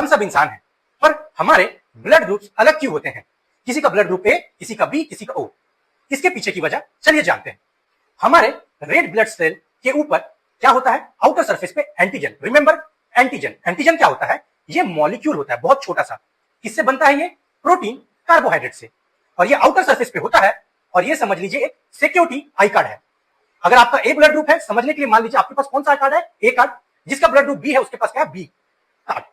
हम सब इंसान हैं, पर हमारे ब्लड ग्रुप्स अलग क्यों होते हैं? किसी का ब्लड ग्रुप ए, किसी का बी, किसी का ओ। इसके पीछे की वजह चलिए जानते हैं। हमारे रेड ब्लड सेल के ऊपर क्या होता है? आउटर सरफेस पे एंटीजन। Remember, antigen. एंटीजन क्या होता है? ये मॉलिक्यूल होता है बहुत छोटा सा। किससे बनता है ये? प्रोटीन, कार्बोहाइड्रेट से। और ये आउटर सरफेस पे होता है, और ये समझ लीजिए एक सिक्योरिटी आई कार्ड है। अगर आपका ए ब्लड ग्रुप है, समझने के लिए मान लीजिए आपके पास कौन सा कार्ड है? A card. जिसका ब्लड ग्रुप बी है उसके पास क्या है? B card.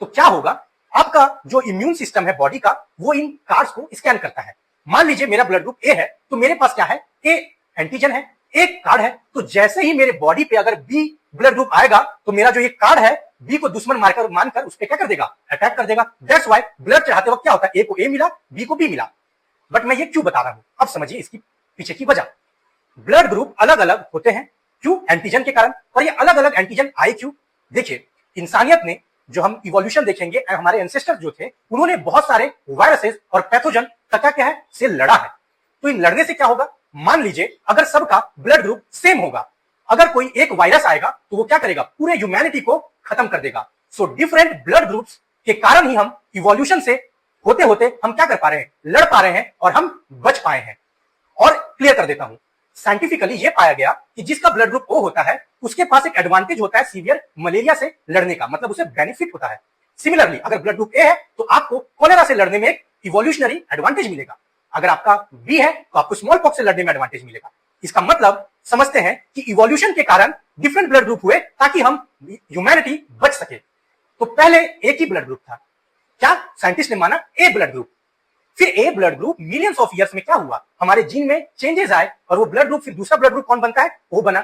तो क्या होगा? आपका जो इम्यून सिस्टम है बॉडी का, वो इन कार्ड्स को स्कैन करता है। मान लीजिए मेरा ब्लड ग्रुप ए है, तो मेरे पास क्या है? ए एंटीजन है, एक कार्ड है। तो जैसे ही मेरे बॉडी पे अगर बी ब्लड ग्रुप आएगा, तो मेरा जो ये कार्ड है बी को दुश्मन मानकर उस पर क्या कर देगा? अटैक कर देगा। दैट्स व्हाई ब्लड चढ़ाते वक्त क्या होता है? ए को ए मिला, बी को बी मिला। बट मैं ये क्यों बता रहा हूं, अब समझिए इसकी पीछे की वजह। ब्लड ग्रुप अलग अलग होते हैं, क्यों? एंटीजन के कारण। और ये अलग अलग एंटीजन आए क्यों? देखिए, इंसानियत ने, जो हम इवोल्यूशन देखेंगे, हमारे एंसेस्टर्स जो थे, उन्होंने बहुत सारे वायरसेस और पैथोजन तक क्या है से लड़ा है। तो इन लड़ने से क्या होगा? मान लीजिए अगर सबका ब्लड ग्रुप सेम होगा, अगर कोई एक वायरस आएगा तो वो क्या करेगा? पूरे ह्यूमैनिटी को खत्म कर देगा। सो डिफरेंट ब्लड ग्रुप्स के कारण ही हम इवोल्यूशन से होते होते हम क्या कर पा रहे हैं? लड़ पा रहे हैं, और हम बच पाए हैं। और क्लियर कर देता हूं, साइंटिफिकली ये पाया गया कि जिसका ब्लड ग्रुप ओ होता है, उसके पास एक एडवांटेज होता है सीवियर मलेरिया से लड़ने का, मतलब उसे बेनिफिट होता है। सिमिलरली अगर ब्लड ग्रुप ए है, तो आपको कोलेरा से लड़ने में एक इवोल्यूशनरी एडवांटेज मिलेगा। अगर आपका बी है, तो आपको स्मॉल पॉक्स से लड़ने में एडवांटेज मिलेगा। इसका मतलब समझते हैं कि इवोल्यूशन के कारण डिफरेंट ब्लड ग्रुप हुए, ताकि हम ह्यूमैनिटी बच सके। तो पहले एक ही ब्लड ग्रुप था, क्या साइंटिस्ट ने माना? A blood group. फिर A blood group millions of years में क्या हुआ? हमारे जीन में चेंजेस आए, और वो ब्लड ग्रुप, फिर दूसरा ब्लड ग्रुप कौन बनता है? ओ बना।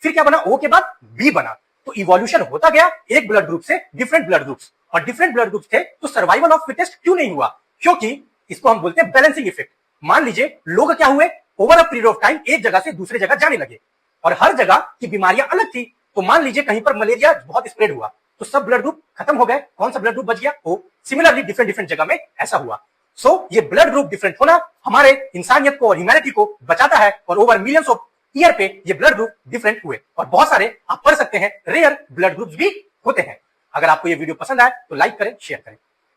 फिर क्या बना? ओ के बाद बी बना। तो इवोल्यूशन होता गया एक ब्लड ग्रुप से डिफरेंट ब्लड ग्रुप्स, और डिफरेंट ब्लड ग्रुप्स थे, तो सर्वाइवल ऑफ फिटेस्ट क्यों नहीं हुआ? क्योंकि इसको हम बोलते हैं बैलेंसिंग इफेक्ट। मान लीजिए लोग क्या हुए? Over a period of time एक जगह से दूसरे जगह जाने लगे, और हर जगह की बीमारियां अलग थी। तो मान लीजिए कहीं पर मलेरिया बहुत स्प्रेड हुआ, तो सब ब्लड ग्रुप खत्म हो गए। कौन सा ब्लड ग्रुप बच गया? ओ। सिमिलरली डिफरेंट डिफरेंट जगह में ऐसा हुआ। सो ये ब्लड ग्रुप डिफरेंट होना हमारे इंसानियत को और ह्यूमैनिटी को बचाता है, और ओवर मिलियंस ऑफ ईयर पे ये ब्लड ग्रुप डिफरेंट हुए। और बहुत सारे आप पढ़ सकते हैं रेयर ब्लड ग्रुप्स भी होते हैं। अगर आपको ये वीडियो पसंद आए तो लाइक करें, शेयर करें।